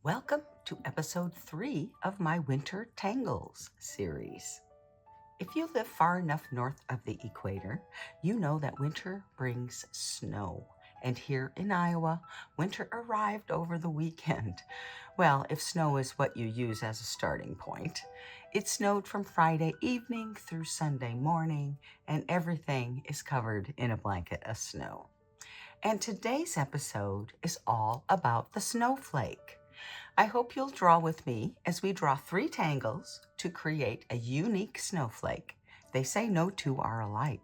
Welcome to episode 3 of my Winter Tangles series. If you live far enough north of the equator, you know that winter brings snow. And here in Iowa, winter arrived over the weekend. Well, if snow is what you use as a starting point. It snowed from Friday evening through Sunday morning, and everything is covered in a blanket of snow. And today's episode is all about the snowflake. I hope you'll draw with me as we draw 3 tangles to create a unique snowflake. They say no two are alike.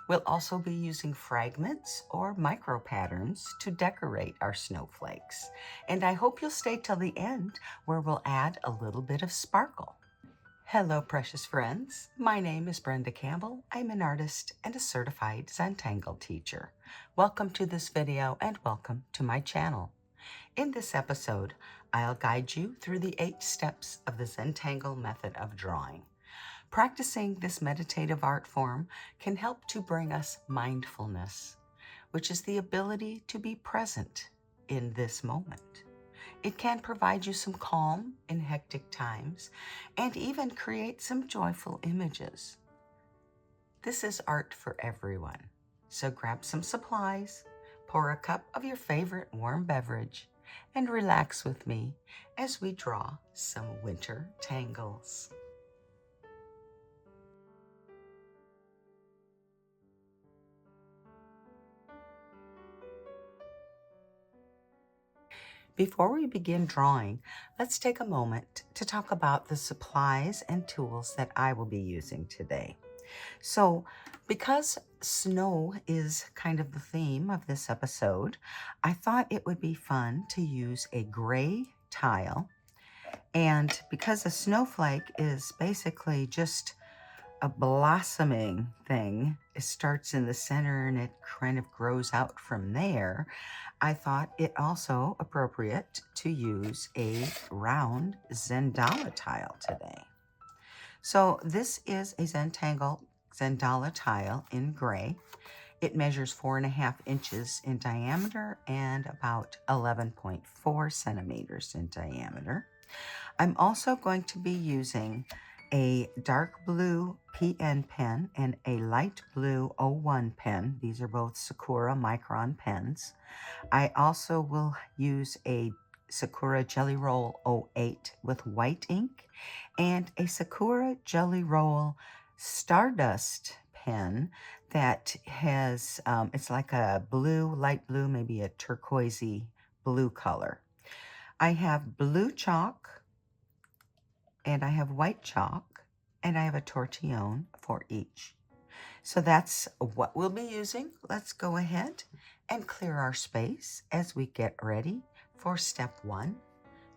We'll also be using fragments or micro patterns to decorate our snowflakes. And I hope you'll stay till the end where we'll add a little bit of sparkle. Hello, precious friends. My name is Brenda Campbell. I'm an artist and a certified Zentangle teacher. Welcome to this video and welcome to my channel. In this episode, I'll guide you through the 8 steps of the Zentangle method of drawing. Practicing this meditative art form can help to bring us mindfulness, which is the ability to be present in this moment. It can provide you some calm in hectic times and even create some joyful images. This is art for everyone, so grab some supplies, pour a cup of your favorite warm beverage, and relax with me as we draw some winter tangles. Before we begin drawing, let's take a moment to talk about the supplies and tools that I will be using today. So, because snow is kind of the theme of this episode, I thought it would be fun to use a gray tile. And because a snowflake is basically just a blossoming thing, it starts in the center and it kind of grows out from there, I thought it also appropriate to use a round Zendala tile today. So this is a Zentangle Zendala tile in gray. It measures 4.5 inches in diameter and about 11.4 centimeters in diameter. I'm also going to be using a dark blue PN pen and a light blue 01 pen. These are both Sakura Micron pens. I also will use a Sakura Gelly Roll 08 with white ink and a Sakura Gelly Roll Stardust pen that has, it's like a blue, light blue, maybe a turquoisey blue color. I have blue chalk and I have white chalk and I have a tortillion for each. So that's what we'll be using. Let's go ahead and clear our space as we get ready for step 1,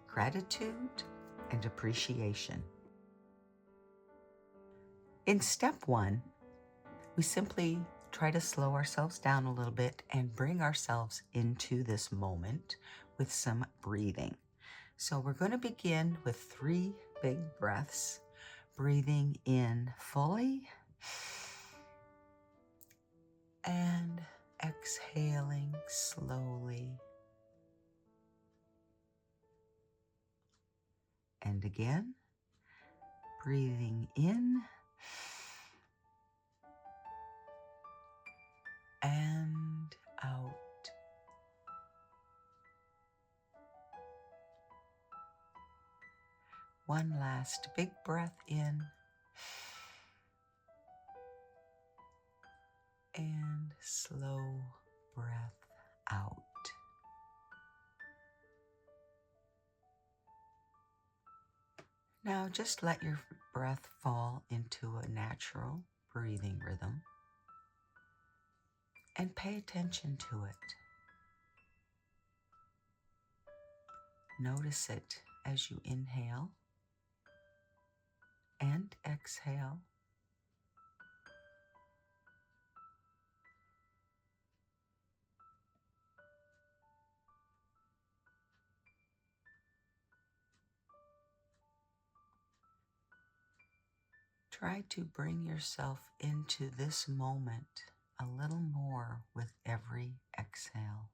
gratitude and appreciation. In step 1, we simply try to slow ourselves down a little bit and bring ourselves into this moment with some breathing. So we're going to begin with 3 big breaths, breathing in fully and exhaling slowly. And again, breathing in and out. One last big breath in and slow breath out. Now just let your breath fall into a natural breathing rhythm and pay attention to it. Notice it as you inhale and exhale. Try to bring yourself into this moment a little more with every exhale.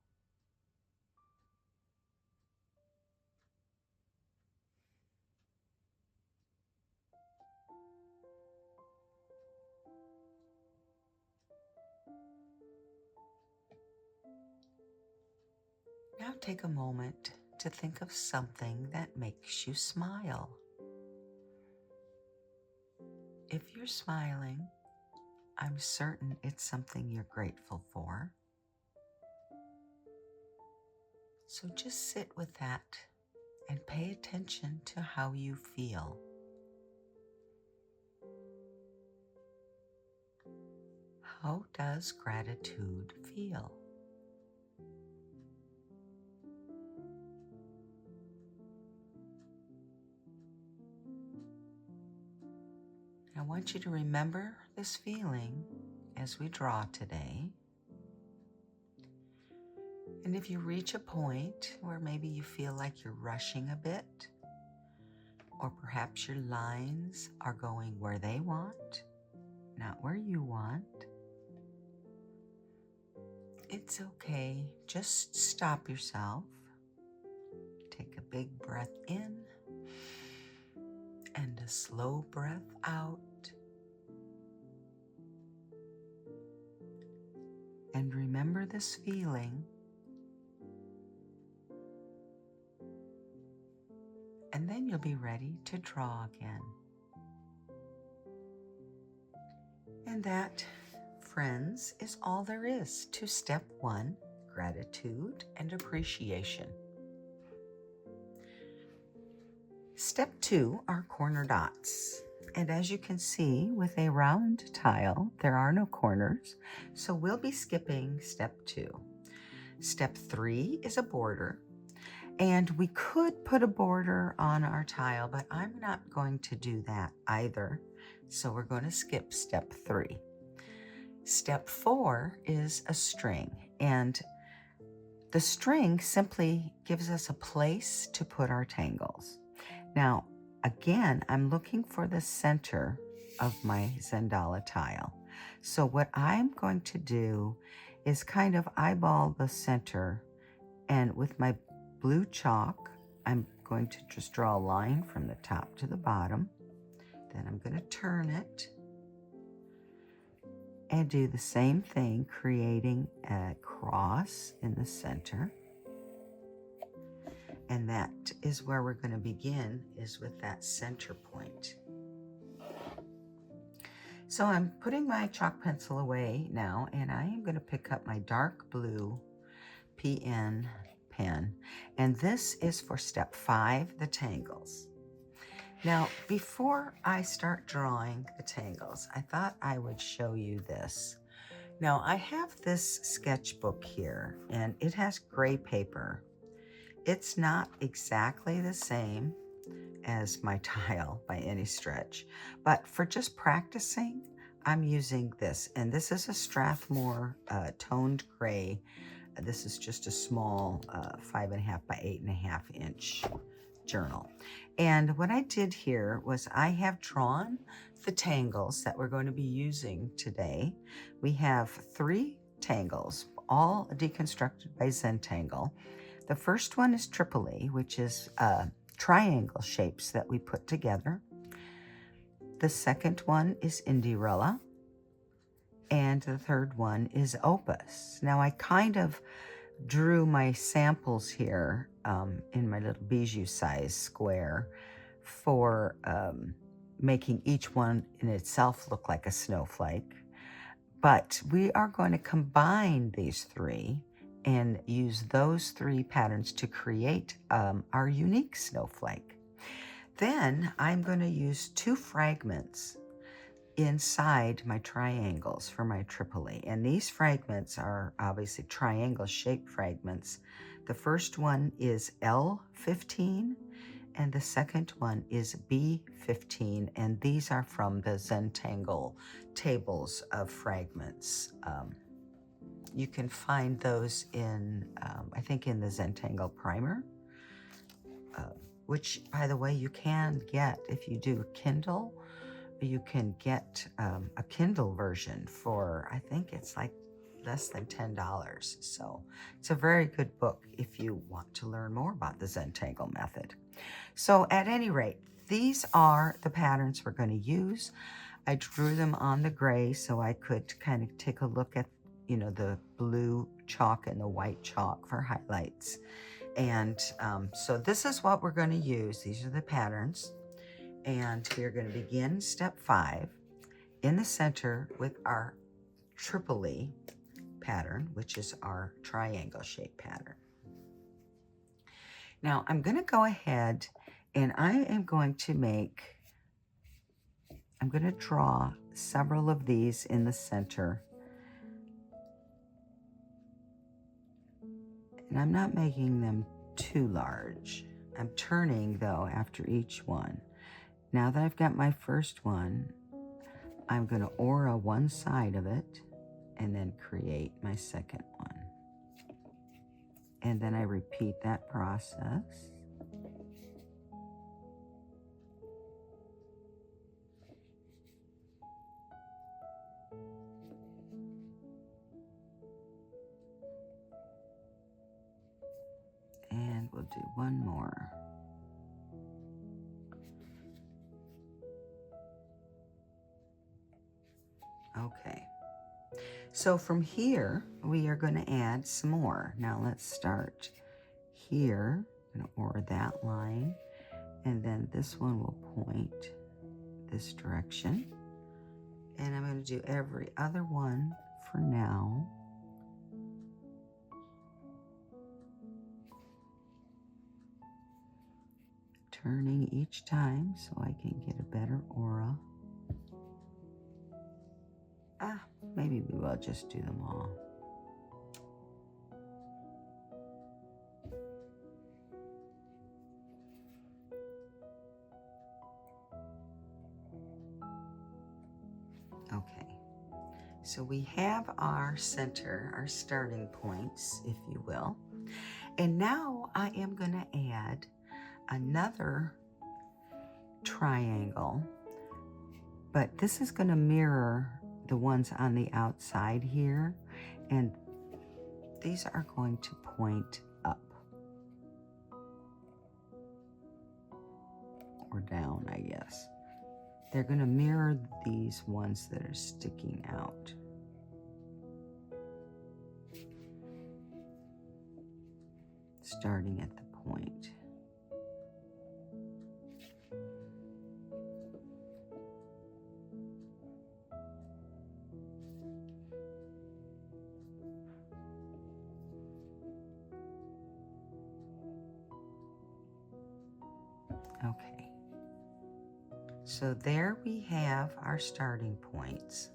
Now take a moment to think of something that makes you smile. If you're smiling, I'm certain it's something you're grateful for. So just sit with that and pay attention to how you feel. How does gratitude feel? I want you to remember this feeling as we draw today. And if you reach a point where maybe you feel like you're rushing a bit, or perhaps your lines are going where they want, not where you want, it's okay. Just stop yourself. Take a big breath in and a slow breath out. And remember this feeling. And then you'll be ready to draw again. And that, friends, is all there is to step 1, gratitude and appreciation. Step 2 are corner dots. And as you can see, with a round tile, there are no corners, so we'll be skipping step 2. Step 3 is a border. And we could put a border on our tile, but I'm not going to do that either. So we're going to skip step 3. Step 4 is a string. And the string simply gives us a place to put our tangles. Now, again, I'm looking for the center of my Zendala tile. So what I'm going to do is kind of eyeball the center, and with my blue chalk, I'm going to just draw a line from the top to the bottom. Then I'm going to turn it and do the same thing, creating a cross in the center. And that is where we're going to begin, is with that center point. So I'm putting my chalk pencil away now, and I am going to pick up my dark blue PN pen. And this is for step 5, the tangles. Now, before I start drawing the tangles, I thought I would show you this. Now, I have this sketchbook here, and it has gray paper. It's not exactly the same as my tile by any stretch, but for just practicing, I'm using this. And this is a Strathmore toned gray. This is just a small 5.5 by 8.5 inch journal. And what I did here was I have drawn the tangles that we're going to be using today. We have 3 tangles, all deconstructed by Zentangle. The first one is Tripoli, which is triangle shapes that we put together. The second one is Indy-Rella. And the third one is Opus. Now I kind of drew my samples here in my little bijou size square for making each one in itself look like a snowflake. But we are going to combine these 3 and use those 3 patterns to create our unique snowflake. Then I'm going to use 2 fragments inside my triangles for my Tripoli. And these fragments are obviously triangle shaped fragments. The first one is L15 and the second one is B15. And these are from the Zentangle tables of fragments. You can find those in, I think, in the Zentangle primer, which, by the way, you can get if you do Kindle. You can get a Kindle version for, I think it's like less than $10. So it's a very good book if you want to learn more about the Zentangle method. So at any rate, these are the patterns we're going to use. I drew them on the gray so I could kind of take a look at, you know, the blue chalk and the white chalk for highlights. And so this is what we're going to use. These are the patterns. And we're going to begin step 5 in the center with our Tripoli pattern, which is our triangle shape pattern. Now I'm going to go ahead and I am going to draw several of these in the center. And I'm not making them too large. I'm turning though after each one. Now that I've got my first one, I'm going to aura one side of it and then create my second one. And then I repeat that process. And we'll do one more. Okay. So from here, we are going to add some more. Now let's start here. I'm going to aura that line. And then this one will point this direction. And I'm going to do every other one for now. Turning each time so I can get a better aura. Maybe we will just do them all. Okay, so we have our center, our starting points, if you will. And now I am going to add another triangle, but this is going to mirror the ones on the outside here, and these are going to point up or down, I guess. They're going to mirror these ones that are sticking out. Starting at the point. Okay, so there we have our starting points.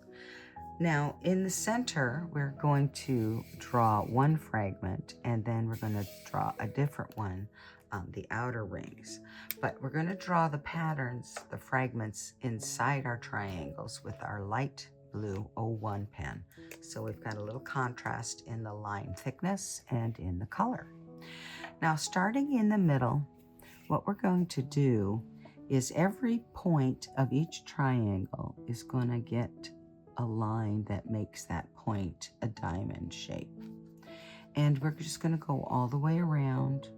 Now in the center, we're going to draw one fragment and then we're going to draw a different one on the outer rings. But we're going to draw the patterns, the fragments inside our triangles with our light blue 01 pen. So we've got a little contrast in the line thickness and in the color. Now starting in the middle, what we're going to do is every point of each triangle is going to get a line that makes that point a diamond shape. And we're just going to go all the way around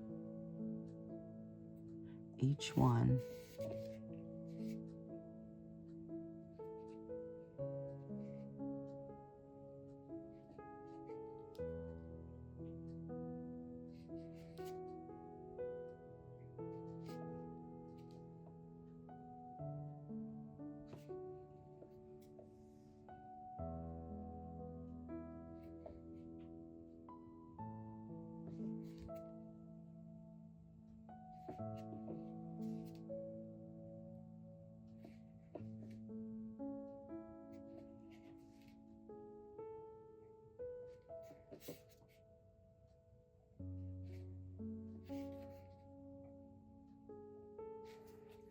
each one.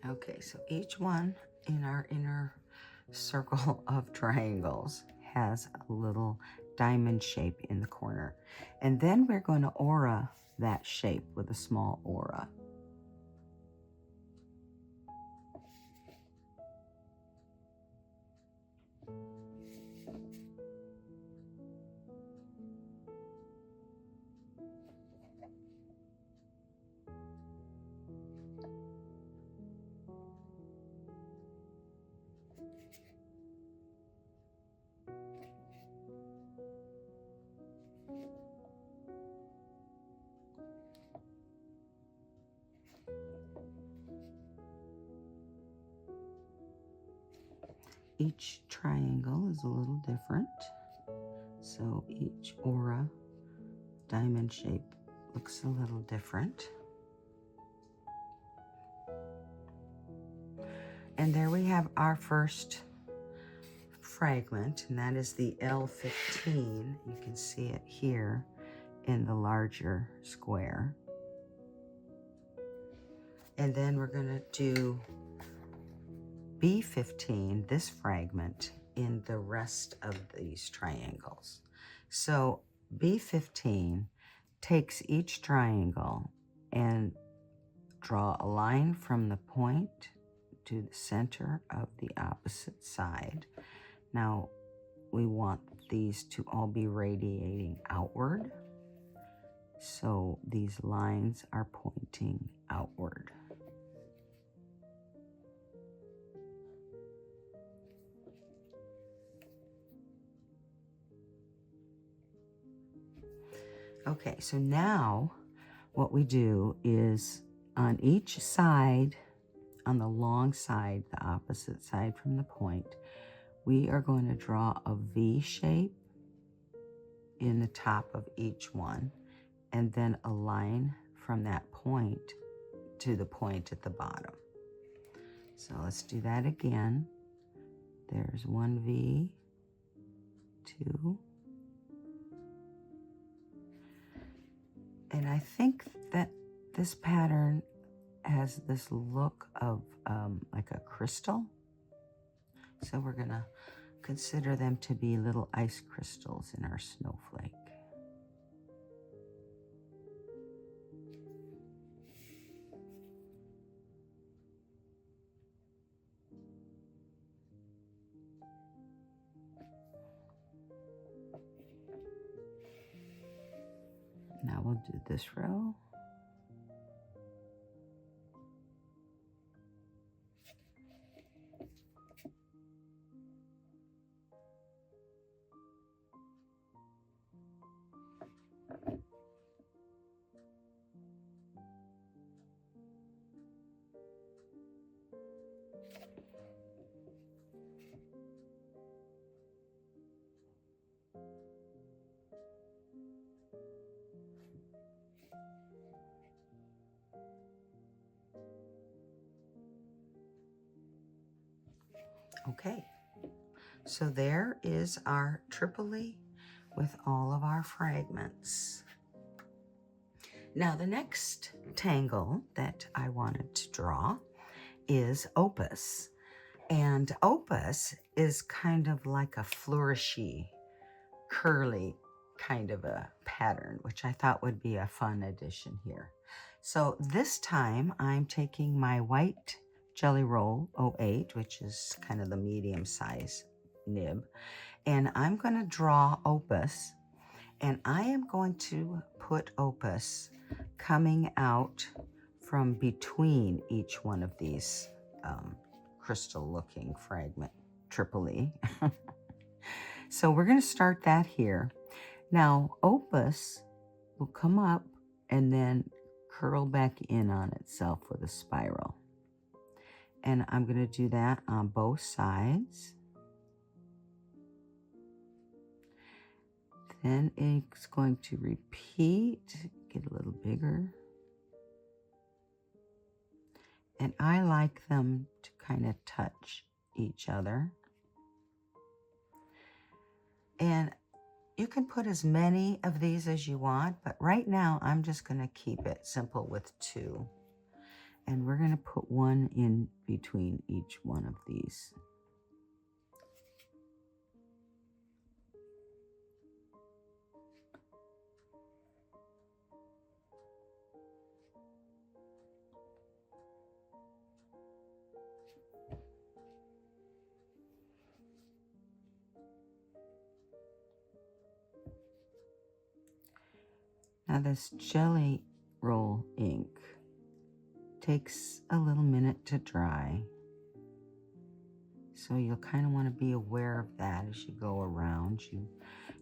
Okay, so each one in our inner circle of triangles has a little diamond shape in the corner. And then we're going to aura that shape with a small aura. Each triangle is a little different. So each aura diamond shape looks a little different. And there we have our first fragment, and that is the L15. You can see it here in the larger square. And then we're going to do B15, this fragment, in the rest of these triangles. So B15 takes each triangle and draw a line from the point to the center of the opposite side. Now we want these to all be radiating outward, so these lines are pointing outward. Okay, so now what we do is on each side, on the long side, the opposite side from the point, we are going to draw a V shape in the top of each one, and then a line from that point to the point at the bottom. So let's do that again. There's one V, two. And I think that this pattern has this look of like a crystal. So we're gonna consider them to be little ice crystals in our snowflake. Now we'll do this row. Okay, so there is our Tripoli with all of our fragments. Now the next tangle that I wanted to draw is opus. And opus is kind of like a flourishy, curly kind of a pattern, which I thought would be a fun addition here. So this time I'm taking my white Gelly Roll 08, which is kind of the medium size nib, and I'm going to draw opus, and I am going to put opus coming out from between each one of these crystal looking fragment Tripoli. So we're going to start that here. Now opus will come up and then curl back in on itself with a spiral. And I'm going to do that on both sides. Then it's going to repeat, get a little bigger. And I like them to kind of touch each other. And you can put as many of these as you want, but right now I'm just going to keep it simple with two. And we're going to put one in between each one of these. Now this Gelly Roll ink takes a little minute to dry, so you'll kind of want to be aware of that as you go around. You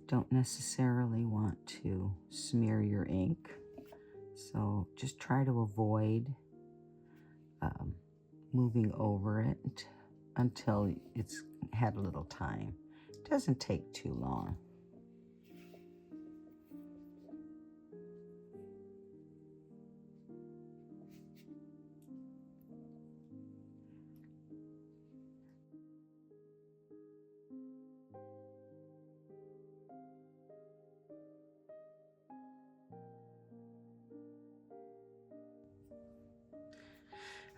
don't necessarily want to smear your ink, so just try to avoid moving over it until it had a little time. It doesn't take too long.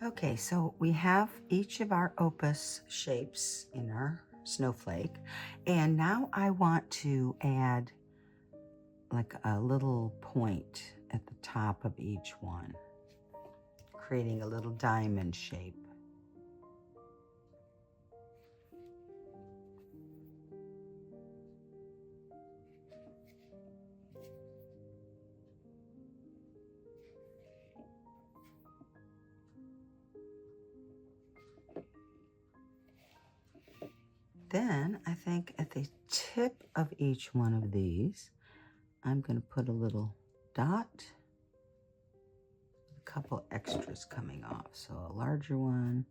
Okay, so we have each of our opus shapes in our snowflake, and now I want to add like a little point at the top of each one, creating a little diamond shape. Then I think at the tip of each one of these, I'm going to put a little dot, a couple extras coming off. So a larger one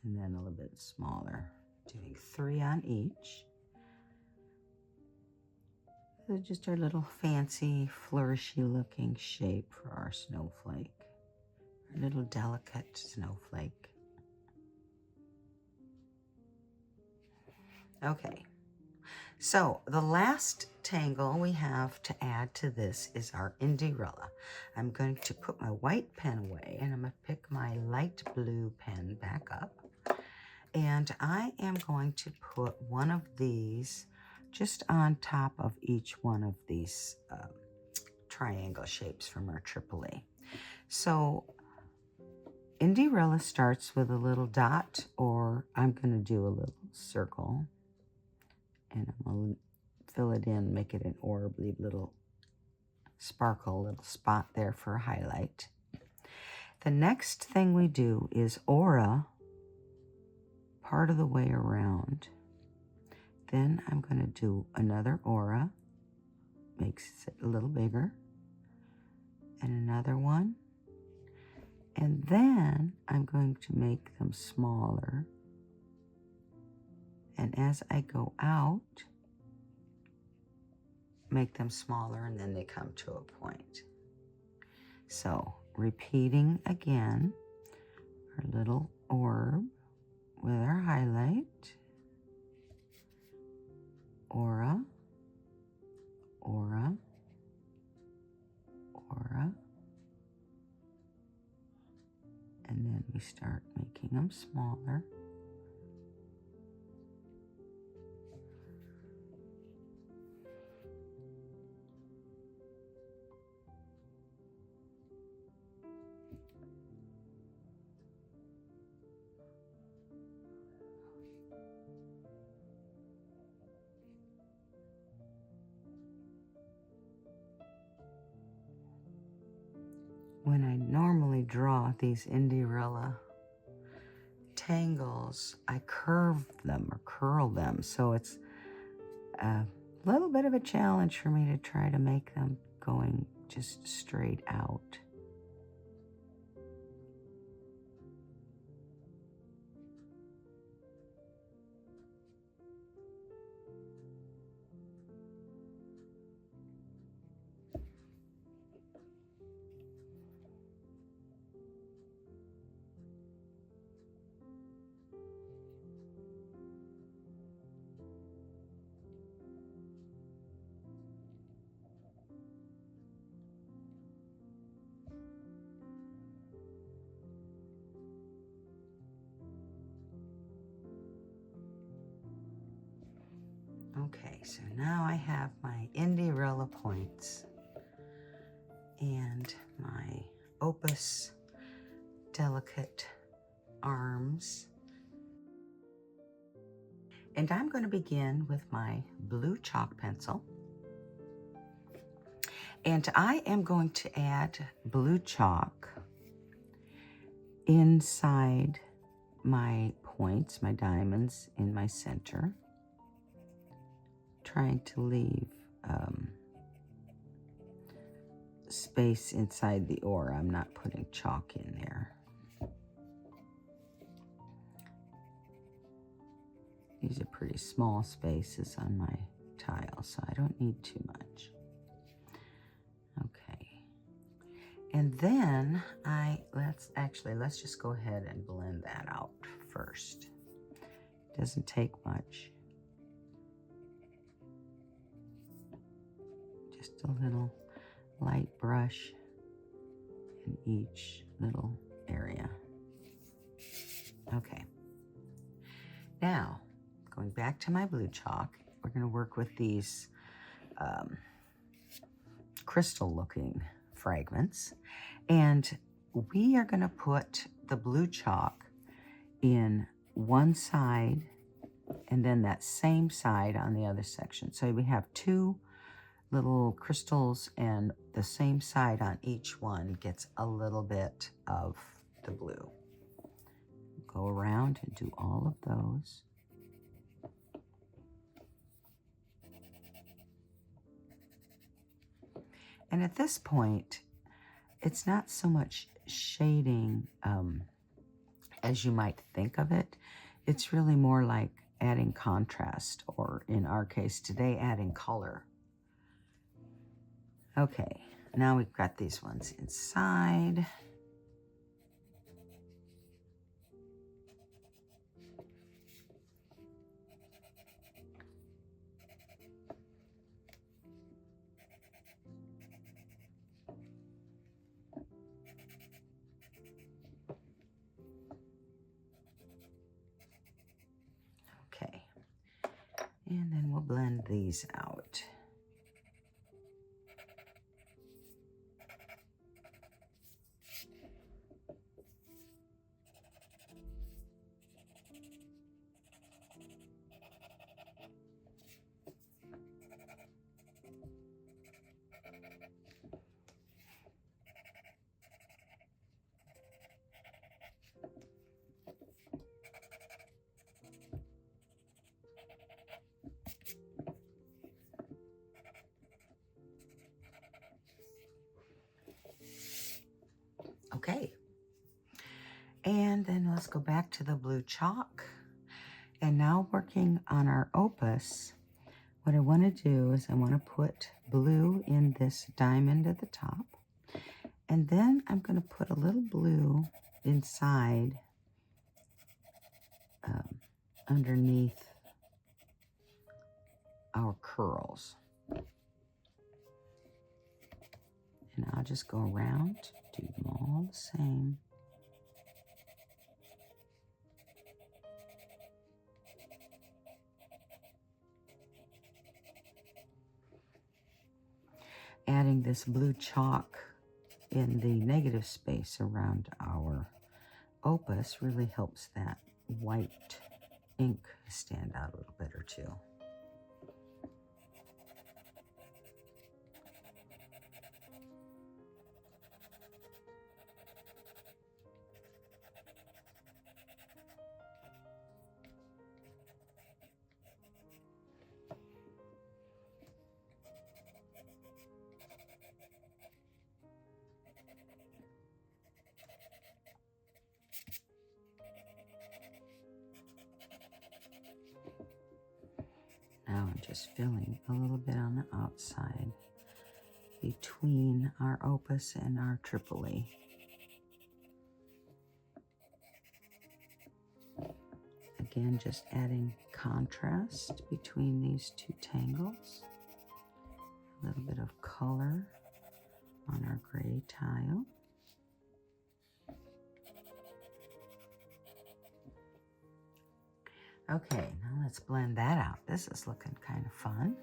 and then a little bit smaller, doing 3 on each. So just our little fancy, flourishy looking shape for our snowflake, our little delicate snowflake. Okay, so the last tangle we have to add to this is our Indy-Rella. I'm going to put my white pen away and I'm going to pick my light blue pen back up. And I am going to put one of these just on top of each one of these triangle shapes from our AAA. So Indy-Rella starts with a little dot, or I'm going to do a little circle. And I'm going to fill it in, make it an orb, leave a little sparkle, little spot there for a highlight. The next thing we do is aura part of the way around. Then I'm going to do another aura, makes it a little bigger, and another one. And then I'm going to make them smaller. And as I go out, make them smaller, and then they come to a point. So repeating again, our little orb with our highlight, aura, aura, aura, and then we start making them smaller. When I normally draw these Indy-Rella tangles, I curve them or curl them. So it's a little bit of a challenge for me to try to make them going just straight out. Okay, so now I have my Indy-Rella points and my opus delicate arms. And I'm going to begin with my blue chalk pencil. And I am going to add blue chalk inside my points, my diamonds in my center, trying to leave space inside the aura. I'm not putting chalk in there. These are pretty small spaces on my tile, so I don't need too much. Okay. And then let's just go ahead and blend that out first. Doesn't take much. Just a little light brush in each little area. Okay. Now, going back to my blue chalk, we're going to work with these crystal-looking fragments. And we are going to put the blue chalk in one side and then that same side on the other section. So we have two little crystals and the same side on each one gets a little bit of the blue. Go around and do all of those. And at this point, it's not so much shading as you might think of it. It's really more like adding contrast, or in our case today, adding color. Okay, now we've got these ones inside. Okay, and then we'll blend these out. Okay, and then let's go back to the blue chalk. And now working on our opus, what I want to do is I want to put blue in this diamond at the top. And then I'm going to put a little blue inside underneath our curls. And I'll just go around, do them all the same. Adding this blue chalk in the negative space around our opus really helps that white ink stand out a little bit or two. Now I'm just filling a little bit on the outside between our opus and our Tripoli. Again, just adding contrast between these two tangles. A little bit of color on our gray tile. Okay, now let's blend that out. This is looking kind of fun.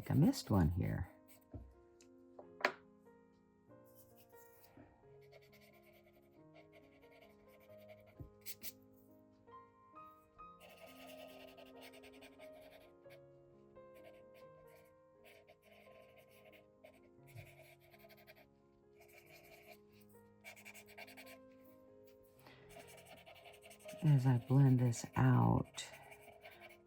like I missed one here. As I blend this out,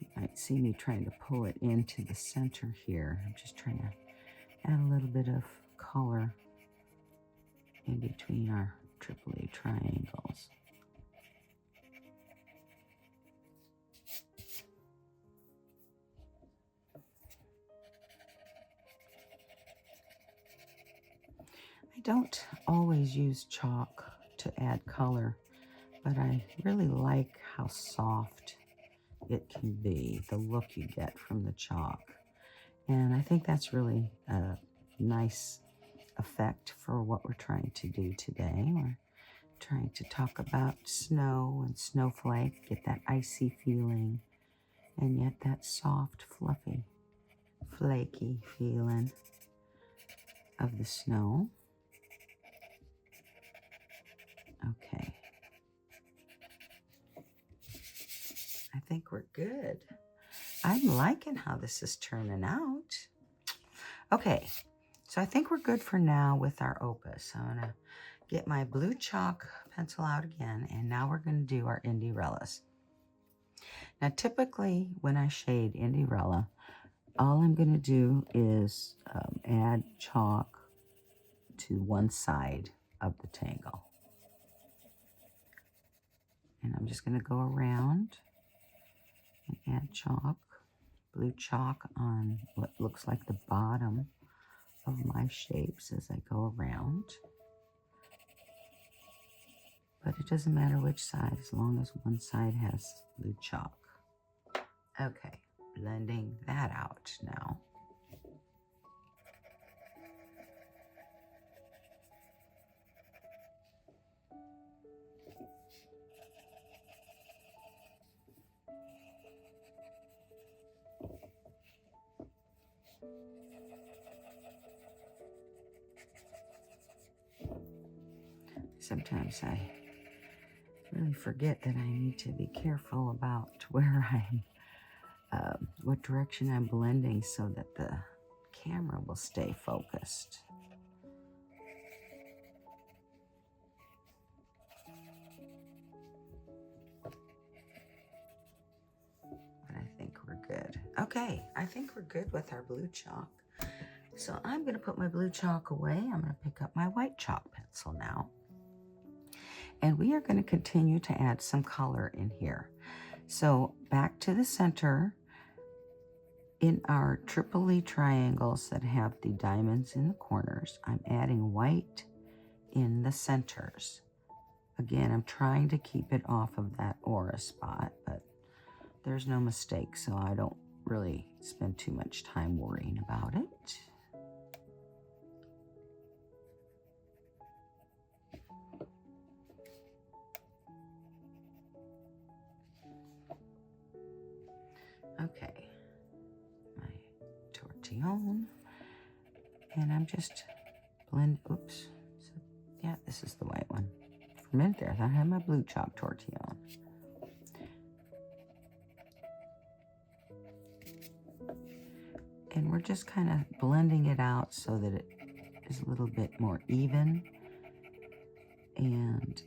you might see me trying to pull it into the center here. I'm just trying to add a little bit of color in between our AAA triangles. I don't always use chalk to add color, but I really like how soft it can be, the look you get from the chalk. And I think that's really a nice effect for what we're trying to do today. We're trying to talk about snow and snowflake, get that icy feeling, and yet that soft, fluffy, flaky feeling of the snow. Okay. I think we're good. I'm liking how this is turning out. Okay, so I think we're good for now with our opus. I'm going to get my blue chalk pencil out again, and now we're going to do our Indy-Rellas. Now, typically when I shade Indy-Rella, all I'm going to do is add chalk to one side of the tangle. And I'm just going to go around and add chalk, blue chalk on what looks like the bottom of my shapes as I go around. But it doesn't matter which side, as long as one side has blue chalk. Okay, blending that out now. Sometimes I really forget that I need to be careful about where what direction I'm blending so that the camera will stay focused. But I think we're good. Okay, I think we're good with our blue chalk. So I'm going to put my blue chalk away. I'm going to pick up my white chalk pencil now. And we are going to continue to add some color in here. So back to the center, in our AAA triangles that have the diamonds in the corners, I'm adding white in the centers. Again, I'm trying to keep it off of that aura spot, but there's no mistake, so I don't really spend too much time worrying about it. Okay, my tortillion, and I'm just oops, so, yeah, this is the white one. For a minute there, I thought I had my blue chalk tortillion. And we're just kind of blending it out so that it is a little bit more even and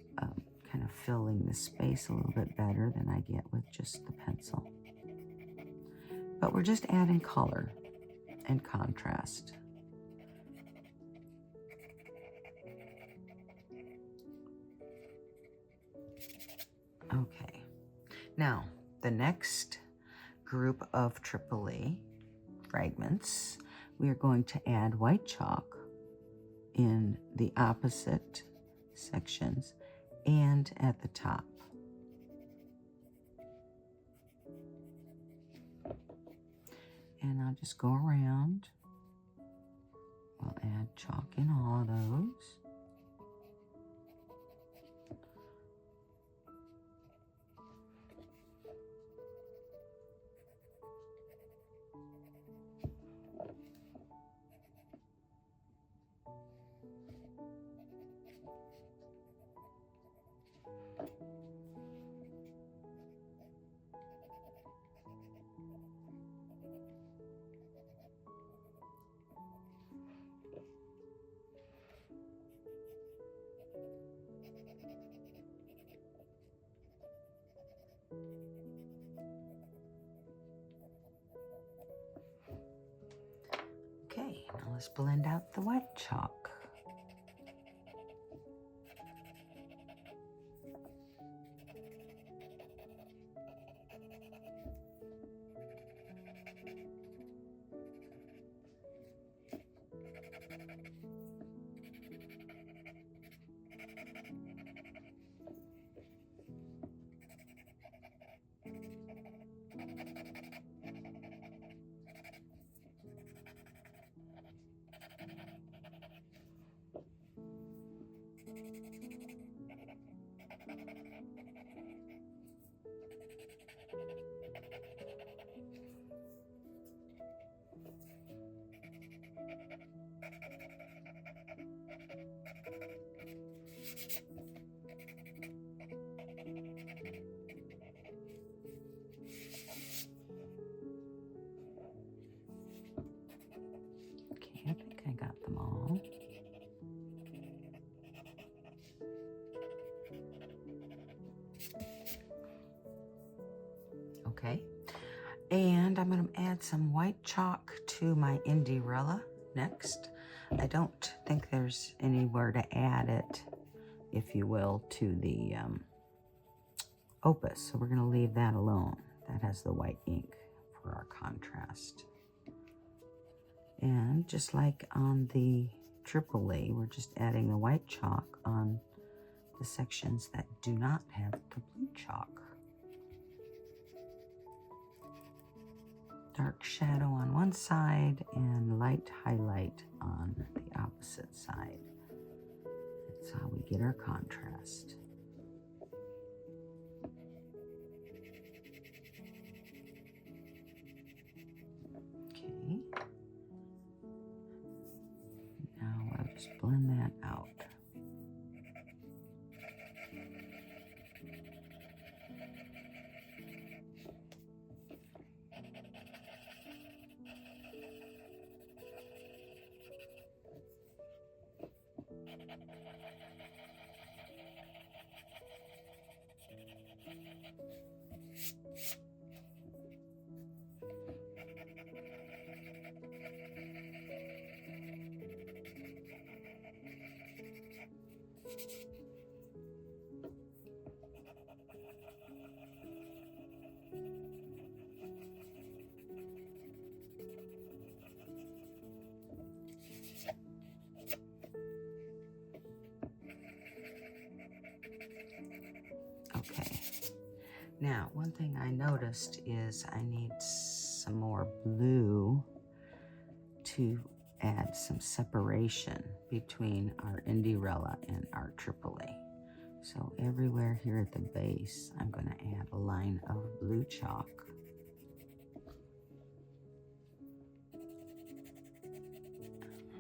kind of filling the space a little bit better than I get with just the pencil. But we're just adding color and contrast. Okay, now the next group of AAA fragments, we are going to add white chalk in the opposite sections and at the top. And I'll just go around. We'll add chalk in all of those. Now let's blend out the white chalk. Okay, I think I got them all. Okay, and I'm going to add some white chalk to my Indy-Rella next. I don't think there's anywhere to add it, if you will, to the opus, so we're going to leave that alone. That has the white ink for our contrast. And just like on the AAA, we're just adding the white chalk on the sections that do not have the blue chalk. Dark shadow on one side and light highlight on the opposite side. That's how we get our contrast. Okay. Now I'll just blend that out. Okay, now one thing I noticed is I need some more blue to add some separation between our Indy-Rella and our AAA. So everywhere here at the base, I'm going to add a line of blue chalk.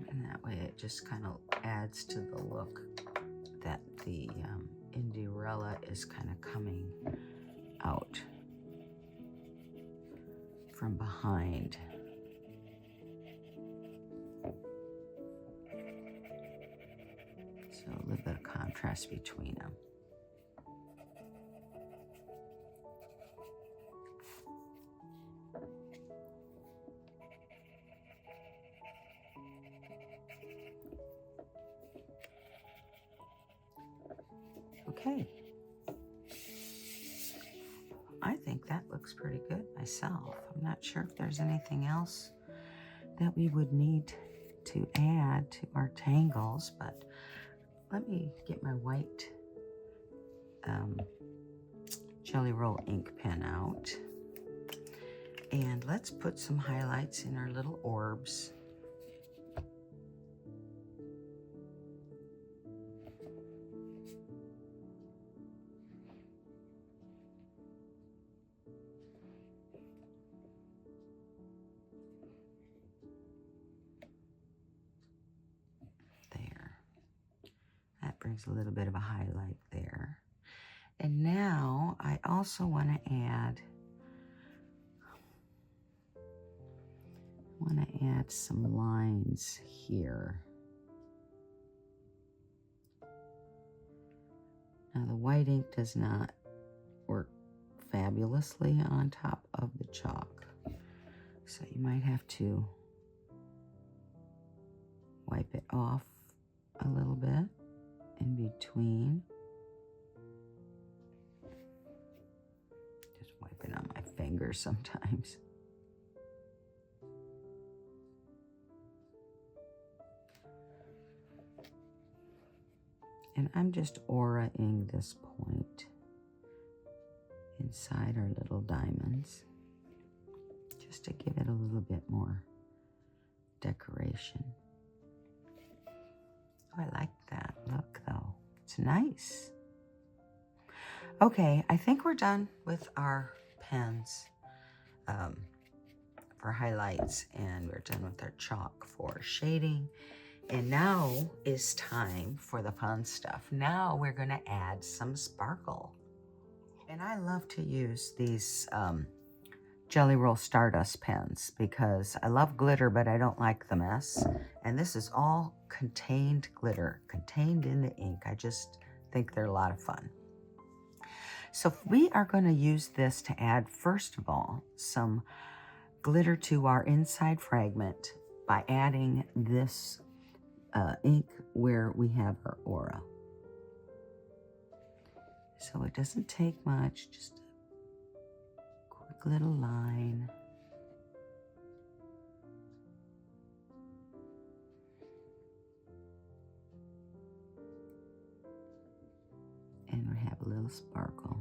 And that way it just kind of adds to the look that the Indy-Rella is kind of coming out from behind. So a little bit of contrast between them. Okay. I think that looks pretty good myself. I'm not sure if there's anything else that we would need to add to our tangles, but let me get my white Gelly Roll ink pen out. And let's put some highlights in our little orbs. Brings a little bit of a highlight there. And now I also want to add some lines here. Now the white ink does not work fabulously on top of the chalk, so you might have to wipe it off a little bit in between. Just wipe it on my fingers sometimes. And I'm just aura-ing this point inside our little diamonds, just to give it a little bit more decoration. Oh, I like that look though. It's nice. Okay, I think we're done with our pens for highlights, and we're done with our chalk for shading. And now is time for the fun stuff. Now we're gonna add some sparkle. And I love to use these Gelly Roll Stardust pens because I love glitter, but I don't like the mess. And this is all contained glitter, contained in the ink. I just think they're a lot of fun. So we are going to use this to add, first of all, some glitter to our inside fragment by adding this ink where we have our aura. So it doesn't take much, just a quick little line. And we have a little sparkle.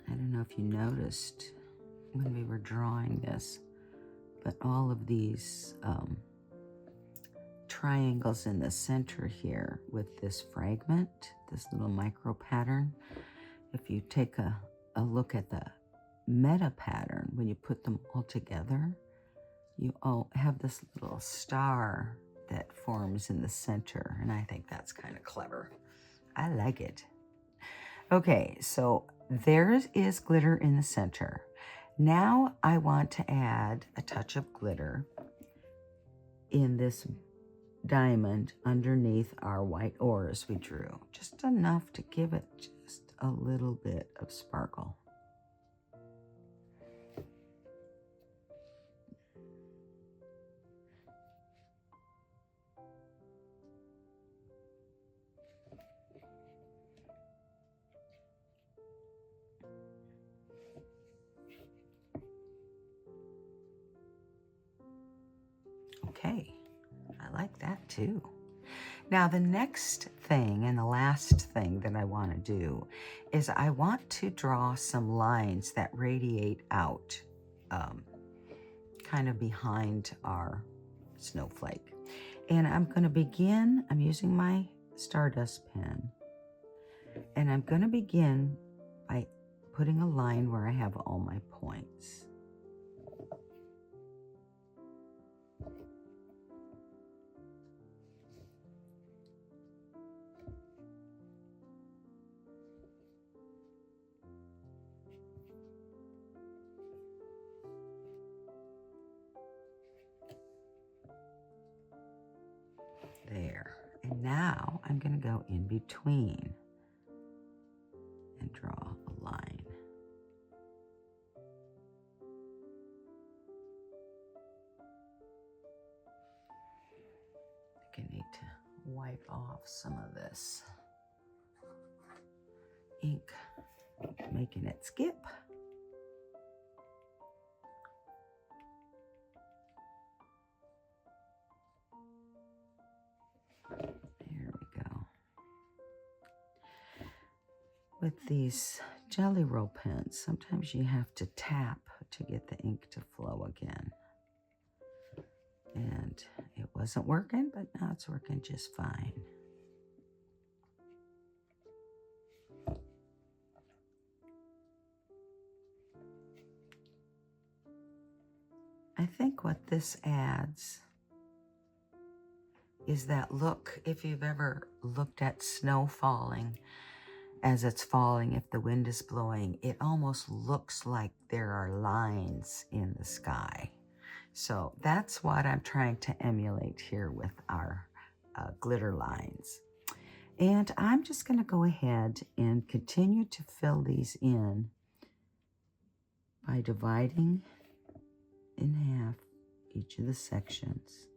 I don't know if you noticed when we were drawing this, but all of these triangles in the center here with this fragment, this little micro pattern, if you take a look at the meta pattern, when you put them all together, you all have this little star that forms in the center, and I think that's kind of clever. I like it. Okay, so there is glitter in the center. Now I want to add a touch of glitter in this diamond underneath our white auras we drew. Just enough to give it just a little bit of sparkle. Okay, I like that too. Now the next thing and the last thing that I want to do is I want to draw some lines that radiate out kind of behind our snowflake. And I'm going to begin, I'm using my Stardust pen, and I'm going to begin by putting a line where I have all my points. There. And now I'm going to go in between and draw a line. I think I need to wipe off some of this ink, making it skip. There we go. With these Gelly Roll pens, sometimes you have to tap to get the ink to flow again. And it wasn't working, but now it's working just fine. I think what this adds is that look, if you've ever looked at snow falling, as it's falling, if the wind is blowing, it almost looks like there are lines in the sky. So that's what I'm trying to emulate here with our glitter lines. And I'm just going to go ahead and continue to fill these in by dividing in half each of the sections.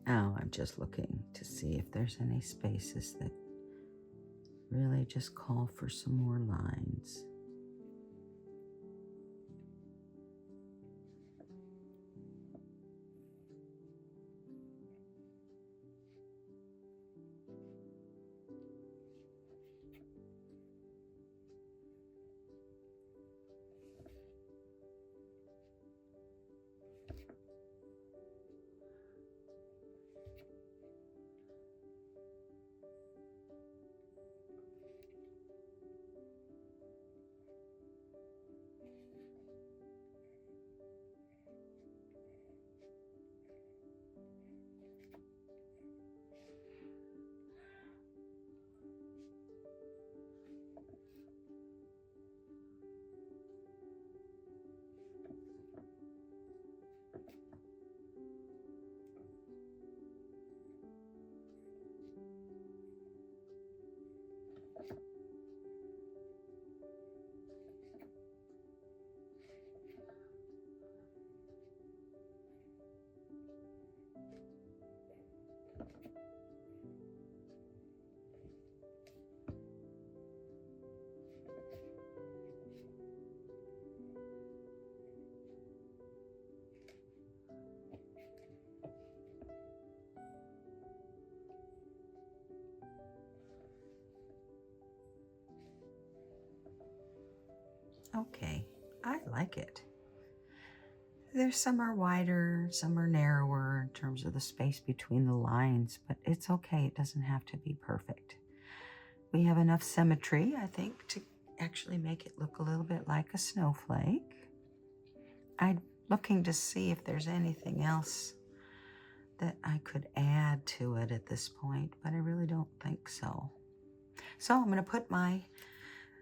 Now I'm just looking to see if there's any spaces that really just call for some more lines. Okay, I like it. There's some are wider, some are narrower in terms of the space between the lines, but it's okay. It doesn't have to be perfect. We have enough symmetry, I think, to actually make it look a little bit like a snowflake. I'm looking to see if there's anything else that I could add to it at this point, but I really don't think so. So I'm going to put my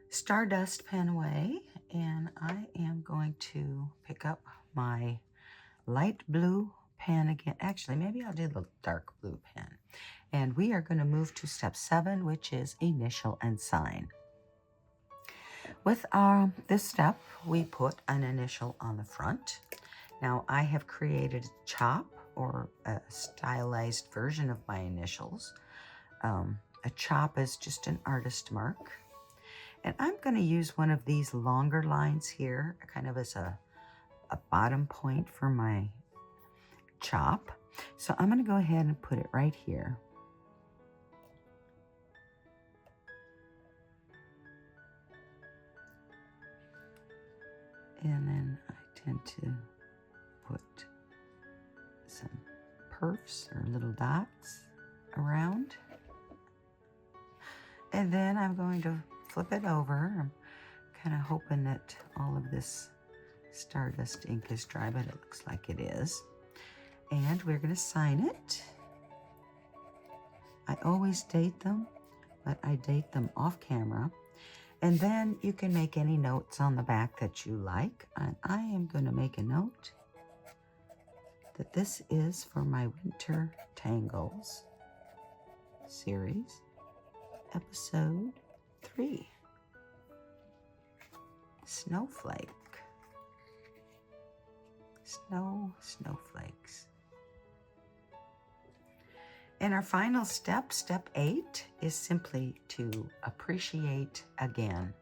Stardust pen away, and I am going to pick up my light blue pen again. Actually, maybe I'll do the dark blue pen. And we are going to move to step 7, which is initial and sign. With this step, we put an initial on the front. Now, I have created a chop, or a stylized version of my initials. A chop is just an artist mark. And I'm going to use one of these longer lines here, kind of as a bottom point for my chop. So I'm going to go ahead and put it right here. And then I tend to put some perfs or little dots around. And then I'm going to flip it over. I'm kind of hoping that all of this Stardust ink is dry, but it looks like it is. And we're going to sign it. I always date them, but I date them off camera. And then you can make any notes on the back that you like. And I am going to make a note that this is for my Winter Tangles series, episode 3, Snowflake. Snowflakes. And our final step, step 8, is simply to appreciate again.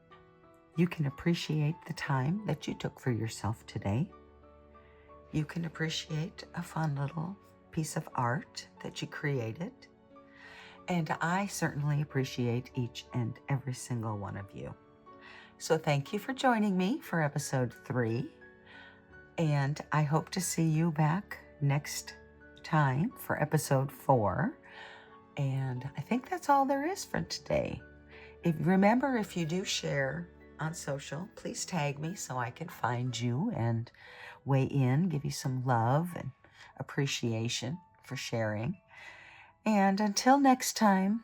You can appreciate the time that you took for yourself today. You can appreciate a fun little piece of art that you created. And I certainly appreciate each and every single one of you. So thank you for joining me for episode 3. And I hope to see you back next time for episode 4. And I think that's all there is for today. Remember, if you do share on social, please tag me so I can find you and weigh in, give you some love and appreciation for sharing. And until next time,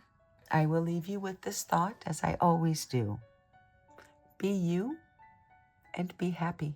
I will leave you with this thought, as I always do. Be you and be happy.